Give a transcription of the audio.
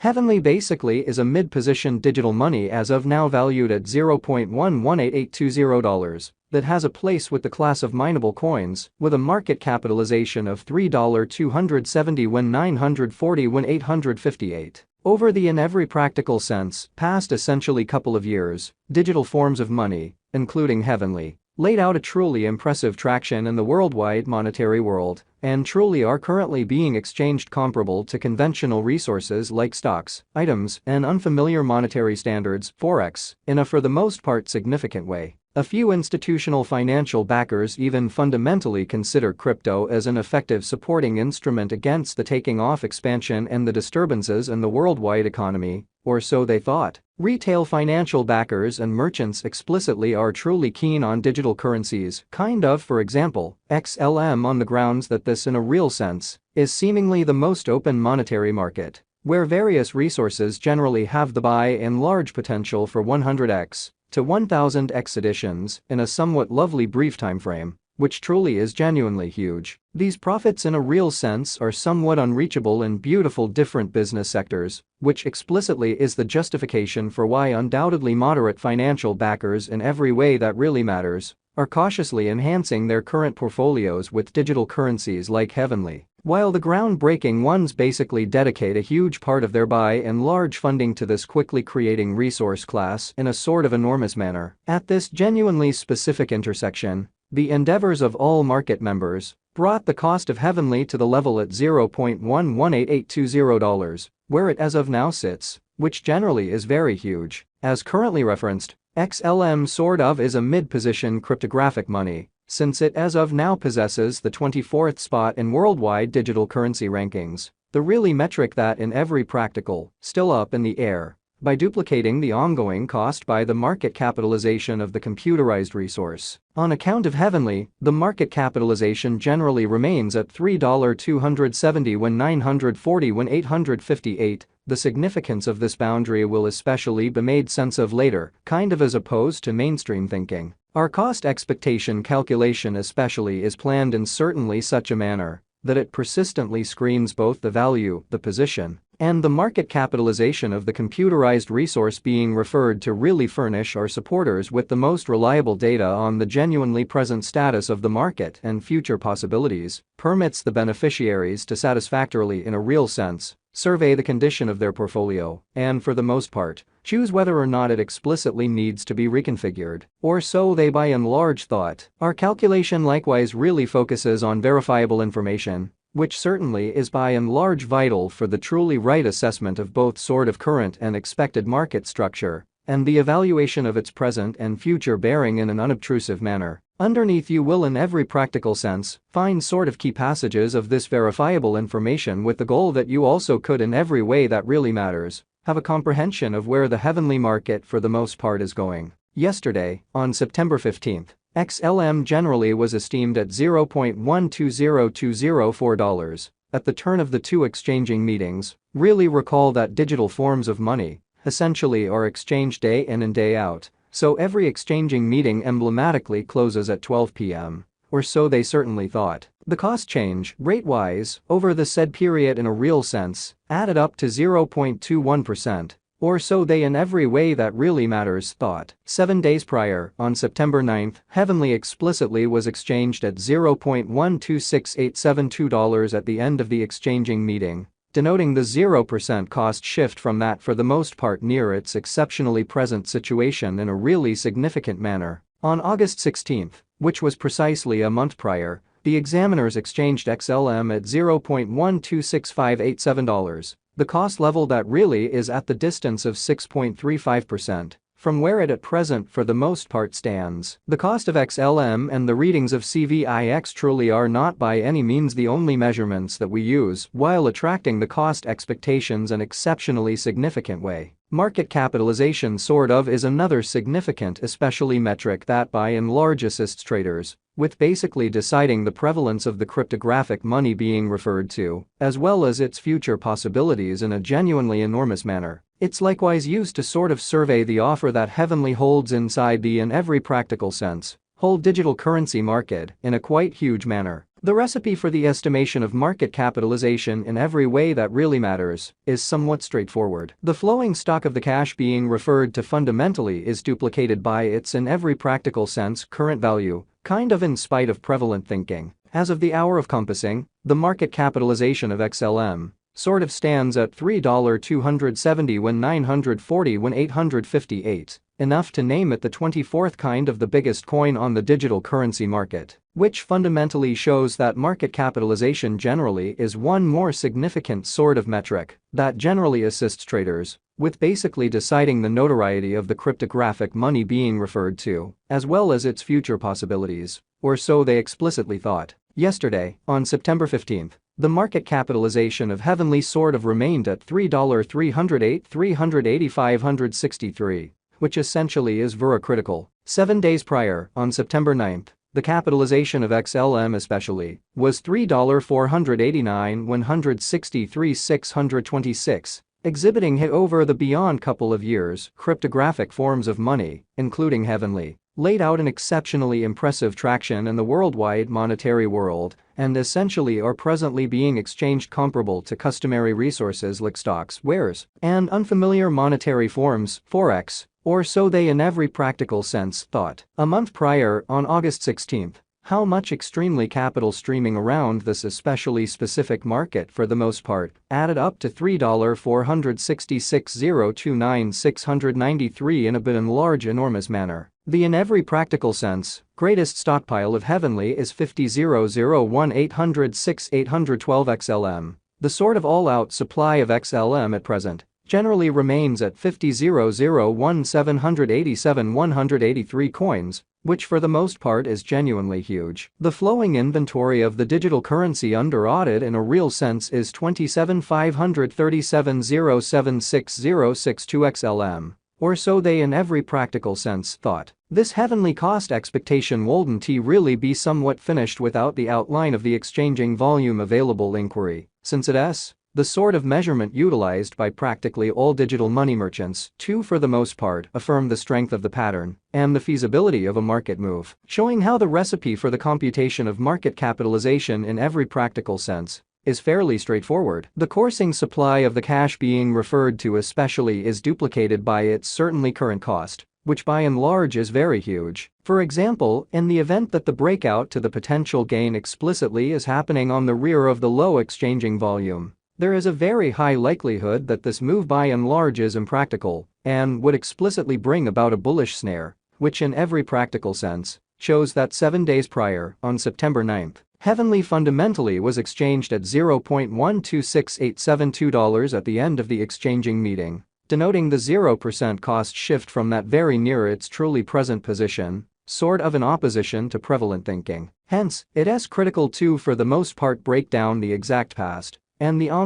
Heavenly basically is a mid-position digital money as of now valued at $0.118820 that has a place with the class of mineable coins with a market capitalization of $3.270 when 940 when 858. Over the in every practical sense, past essentially couple of years, digital forms of money, including Heavenly, laid out a truly impressive traction in the worldwide monetary world and truly are currently being exchanged comparable to conventional resources like stocks, items, and unfamiliar monetary standards, forex, in a for the most part significant way. A few institutional financial backers even fundamentally consider crypto as an effective supporting instrument against the taking off expansion and the disturbances in the worldwide economy, or so they thought. Retail financial backers and merchants explicitly are truly keen on digital currencies, for example, XLM on the grounds that this in a real sense is seemingly the most open monetary market, where various resources generally have the by and large potential for 100x to 1000x additions in a somewhat lovely brief time frame, which truly is genuinely huge. These profits in a real sense are somewhat unreachable in beautiful different business sectors, which explicitly is the justification for why undoubtedly moderate financial backers in every way that really matters are cautiously enhancing their current portfolios with digital currencies like Heavenly, while the groundbreaking ones basically dedicate a huge part of their by and large funding to this quickly creating resource class in a sort of enormous manner. At this genuinely specific intersection, the endeavors of all market members brought the cost of Heavenly to the level at $0.118820, where it as of now sits, which generally is very huge. As currently referenced, XLM sort of is a mid-position cryptographic money, since it as of now possesses the 24th spot in worldwide digital currency rankings, the really metric that in every practical, still up in the air, by duplicating the ongoing cost by the market capitalization of the computerized resource. On account of Heavenly, the market capitalization generally remains at $3.270 when 940 when 858. The significance of this boundary will especially be made sense of later, as opposed to mainstream thinking. Our cost expectation calculation especially is planned in certainly such a manner that it persistently screens both the value, the position, and the market capitalization of the computerized resource being referred to really furnish our supporters with the most reliable data on the genuinely present status of the market and future possibilities, permits the beneficiaries to satisfactorily in a real sense survey the condition of their portfolio, and for the most part, choose whether or not it explicitly needs to be reconfigured, or so they by and large thought. Our calculation likewise really focuses on verifiable information, which certainly is by and large vital for the truly right assessment of both sort of current and expected market structure, and the evaluation of its present and future bearing in an unobtrusive manner. Underneath you will in every practical sense find sort of key passages of this verifiable information with the goal that you also could in every way that really matters have a comprehension of where the Heavenly market for the most part is going. Yesterday, on September 15th, XLM generally was esteemed at $0.120204 at the turn of the two exchanging meetings. Really recall that digital forms of money essentially are exchanged day in and day out, so every exchanging meeting emblematically closes at 12 p.m., or so they certainly thought. The cost change, rate-wise, over the said period in a real sense, added up to 0.21%, or so they in every way that really matters thought. 7 days prior, on September 9th, Heavenly explicitly was exchanged at $0.126872 at the end of the exchanging meeting, denoting the 0% cost shift from that for the most part near its exceptionally present situation in a really significant manner. On August 16th, which was precisely a month prior, the examiners exchanged XLM at $0.126587, the cost level that really is at the distance of 6.35% from where it at present for the most part stands. The cost of XLM and the readings of CVIX truly are not by any means the only measurements that we use while attracting the cost expectations an exceptionally significant way. Market capitalization sort of is another significant especially metric that by and large assists traders with basically deciding the prevalence of the cryptographic money being referred to, as well as its future possibilities in a genuinely enormous manner. It's likewise used to sort of survey the offer that Heavenly holds inside the in every practical sense whole digital currency market in a quite huge manner. The recipe for the estimation of market capitalization in every way that really matters is somewhat straightforward. The flowing stock of the cash being referred to fundamentally is duplicated by its in every practical sense current value, kind of in spite of prevalent thinking. As of the hour of compassing, the market capitalization of XLM sort of stands at $3.270 when 940 when 858, enough to name it the 24th kind of the biggest coin on the digital currency market, which fundamentally shows that market capitalization generally is one more significant sort of metric that generally assists traders with basically deciding the notoriety of the cryptographic money being referred to, as well as its future possibilities, or so they explicitly thought. Yesterday, on September 15th, the market capitalization of Heavenly sort of remained at $3.308,380,563, which essentially is very critical. 7 days prior, on September 9th, the capitalization of XLM especially was $3.489,163,626, exhibiting over the beyond couple of years cryptographic forms of money, including Heavenly, laid out an exceptionally impressive traction in the worldwide monetary world and essentially are presently being exchanged comparable to customary resources like stocks, wares, and unfamiliar monetary forms, forex, or so they in every practical sense thought. A month prior, on August 16th, how much extremely capital streaming around this especially specific market for the most part added up to $3,466,029,693 in a bit in large enormous manner. The in every practical sense greatest stockpile of Heavenly is 50,001,806,812 XLM. The sort of all-out supply of XLM at present generally remains at 50,001,787,183 coins, which for the most part is genuinely huge. The flowing inventory of the digital currency under audit in a real sense is 27,537,076,062 XLM. Or so they in every practical sense thought. This Heavenly cost expectation wouldn't really be somewhat finished without the outline of the exchanging volume available inquiry, since it's the sort of measurement utilized by practically all digital money merchants to for the most part affirm the strength of the pattern and the feasibility of a market move, showing how the recipe for the computation of market capitalization in every practical sense is fairly straightforward. The coursing supply of the cash being referred to especially is duplicated by its certainly current cost, which by and large is very huge. For example, in the event that the breakout to the potential gain explicitly is happening on the rear of the low exchanging volume, there is a very high likelihood that this move by and large is impractical and would explicitly bring about a bullish snare, which in every practical sense shows that 7 days prior, on September 9th, Heavenly fundamentally was exchanged at $0.126872 at the end of the exchanging meeting, denoting the 0% cost shift from that very near its truly present position, sort of in opposition to prevalent thinking. Hence, it is critical to for the most part break down the exact past and the